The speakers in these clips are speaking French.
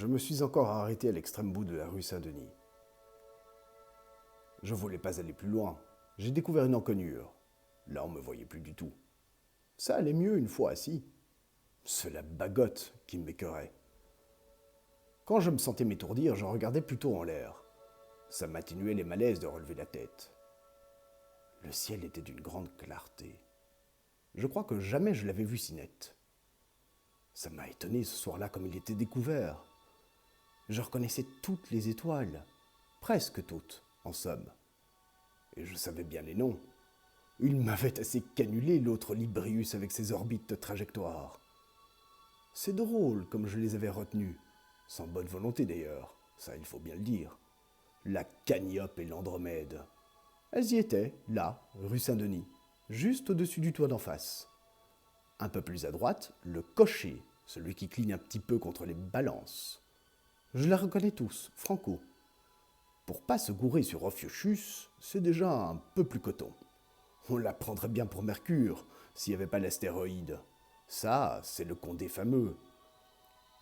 Je me suis encore arrêté à l'extrême bout de la rue Saint-Denis. Je voulais pas aller plus loin. J'ai découvert une encoignure. Là, on me voyait plus du tout. Ça allait mieux une fois assis. C'est la bagotte qui m'écœurait. Quand je me sentais m'étourdir, je regardais plutôt en l'air. Ça m'atténuait les malaises de relever la tête. Le ciel était d'une grande clarté. Je crois que jamais je l'avais vu si net. Ça m'a étonné ce soir-là comme il était découvert. Je reconnaissais toutes les étoiles, presque toutes, en somme. Et je savais bien les noms. Il m'avait assez canulé l'autre Librius avec ses orbites de trajectoire. C'est drôle comme je les avais retenus, sans bonne volonté d'ailleurs, ça il faut bien le dire. La Caniope et l'Andromède. Elles y étaient, là, rue Saint-Denis, juste au-dessus du toit d'en face. Un peu plus à droite, le Cocher, celui qui cligne un petit peu contre les balances. Je les reconnais tous, franco. Pour pas se gourer sur Ophiuchus, c'est déjà un peu plus coton. On la prendrait bien pour Mercure, s'il n'y avait pas l'astéroïde. Ça, c'est le Condé fameux.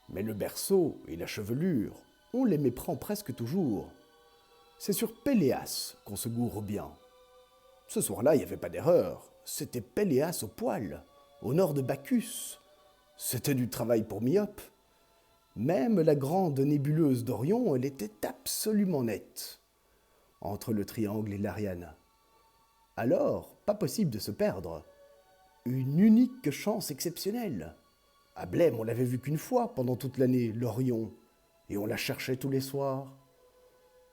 Mais le berceau et la chevelure, on les méprend presque toujours. C'est sur Péléas qu'on se gourre bien. Ce soir-là, il n'y avait pas d'erreur. C'était Péléas au poil, au nord de Bacchus. C'était du travail pour myope. Même la grande nébuleuse d'Orion, elle était absolument nette, entre le triangle et l'Ariane. Alors, pas possible de se perdre. Une unique chance exceptionnelle. À Blême, on l'avait vu qu'une fois pendant toute l'année, l'Orion, et on la cherchait tous les soirs.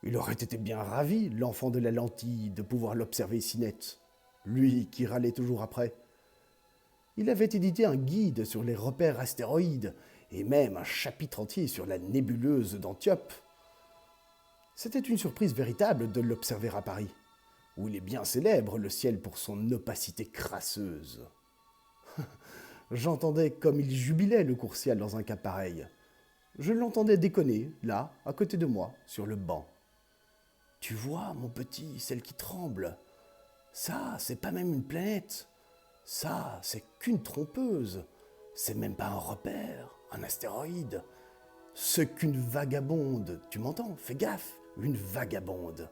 Il aurait été bien ravi, l'enfant de la lentille, de pouvoir l'observer si net, lui qui râlait toujours après. Il avait édité un guide sur les repères astéroïdes, et même un chapitre entier sur la nébuleuse d'Antiope. C'était une surprise véritable de l'observer à Paris, où il est bien célèbre, le ciel, pour son opacité crasseuse. J'entendais comme il jubilait le coursial dans un cas pareil. Je l'entendais déconner, là, à côté de moi, sur le banc. « Tu vois, mon petit, celle qui tremble. Ça, c'est pas même une planète. Ça, c'est qu'une trompeuse. C'est même pas un repère, un astéroïde. C'est qu'une vagabonde. Tu m'entends? Fais gaffe, une vagabonde.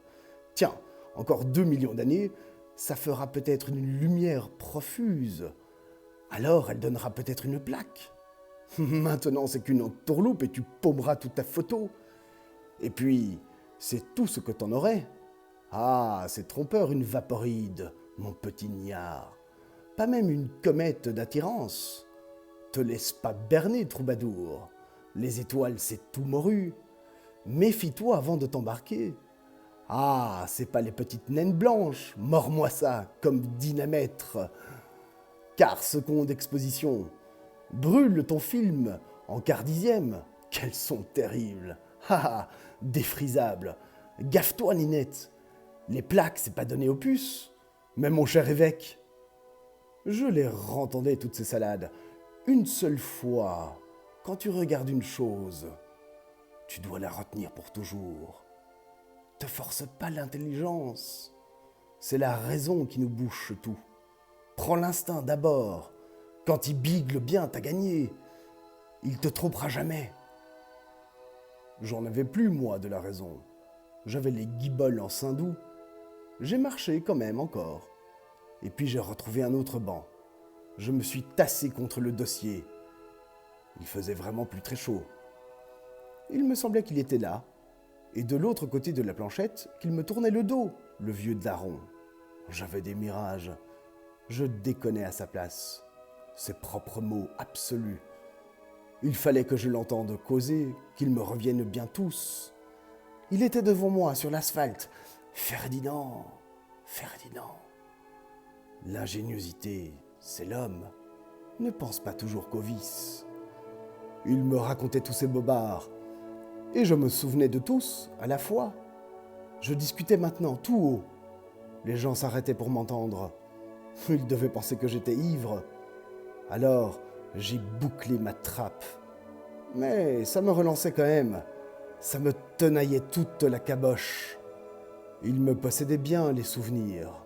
Tiens, encore 2 millions d'années, ça fera peut-être une lumière profuse. Alors, elle donnera peut-être une plaque. Maintenant, c'est qu'une entourloupe et tu paumeras toute ta photo. Et puis, c'est tout ce que t'en aurais. Ah, c'est trompeur une vaporide, mon petit niard. Pas même une comète d'attirance. Te laisse pas berner, troubadour. Les étoiles, c'est tout mordu. Méfie-toi avant de t'embarquer. Ah, c'est pas les petites naines blanches, mords-moi ça, comme dynamètre. Car seconde exposition. Brûle ton film en quart dixième. Quels sont terribles. Ah, défrisables. Gaffe-toi, Ninette. Les plaques, c'est pas donné aux puces. Même mon cher évêque. Je les rentendais toutes ces salades. Une seule fois, quand tu regardes une chose, tu dois la retenir pour toujours. Te force pas l'intelligence. C'est la raison qui nous bouche tout. Prends l'instinct d'abord. Quand il bigle bien, t'as gagné. Il te trompera jamais. J'en avais plus, moi, de la raison. J'avais les guiboles en Saint-Doux. J'ai marché quand même encore. Et puis j'ai retrouvé un autre banc. Je me suis tassé contre le dossier. Il faisait vraiment plus très chaud. Il me semblait qu'il était là, et de l'autre côté de la planchette, qu'il me tournait le dos, le vieux daron. J'avais des mirages. Je déconnais à sa place. Ses propres mots absolus. Il fallait que je l'entende causer, qu'ils me reviennent bien tous. Il était devant moi, sur l'asphalte. Ferdinand, Ferdinand. L'ingéniosité, c'est l'homme. Ne pense pas toujours qu'au vice. Il me racontait tous ses bobards, et je me souvenais de tous, à la fois. Je discutais maintenant, tout haut. Les gens s'arrêtaient pour m'entendre. Ils devaient penser que j'étais ivre. Alors, j'ai bouclé ma trappe. Mais ça me relançait quand même. Ça me tenaillait toute la caboche. Il me possédait bien, les souvenirs.